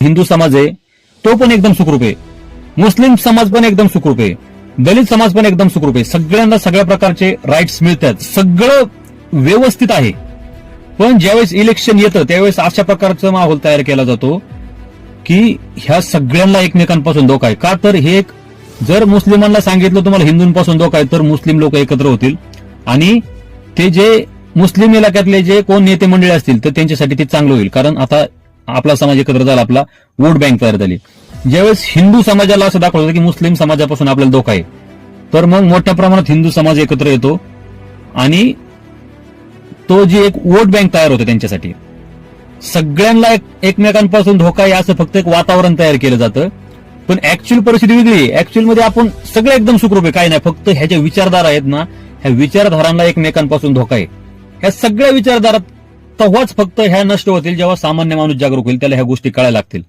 हिंदू समाज आहे तो पण एकदम सुखरूप आहे, मुस्लिम समाज पण एकदम सुखरूप आहे, दलित समाज पण एकदम सुखरूप आहे, सगळ्यांना सगळ्या प्रकारचे राईट्स मिळतात, सगळं व्यवस्थित आहे. पण ज्यावेळेस इलेक्शन येतं त्यावेळेस अशा प्रकारचा माहोल तयार केला जातो की ह्या सगळ्यांना एकमेकांपासून धोका आहे. का तर हे एक, जर मुस्लिमांना सांगितलं तुम्हाला हिंदूंपासून धोका आहे तर मुस्लिम लोक एकत्र होतील आणि ते जे मुस्लिम इलाक्यातले जे कोण नेते मंडळी असतील तर त्यांच्यासाठी ते चांगलं होईल. कारण आता आपला समाज एकत्र झाला, आपला वोट बँक तयार झाली. ज्यावेळेस हिंदू समाजाला असं दाखवलं की मुस्लिम समाजापासून आपल्याला धोका आहे तर मग मोठ्या प्रमाणात हिंदू समाज एकत्र येतो आणि तो जी एक वोट बँक तयार होते त्यांच्यासाठी. सगळ्यांना एकमेकांपासून धोका आहे असं फक्त एक वातावरण तयार केलं जातं, पण ऍक्च्युअल परिस्थिती वेगळी आहे. ऍक्च्युअल मध्ये आपण सगळे एकदम सुखरूप आहे, काही नाही, फक्त ह्या ज्या विचारधारा आहेत ना ह्या विचारधारांना एकमेकांपासून धोका आहे. ह्या सगळ्या विचारधारा तेव्हाच फक्त ह्या नष्ट होतील जेव्हा सामान्य माणूस जागरूक होईल, त्याला ह्या गोष्टी कळायला लागतील.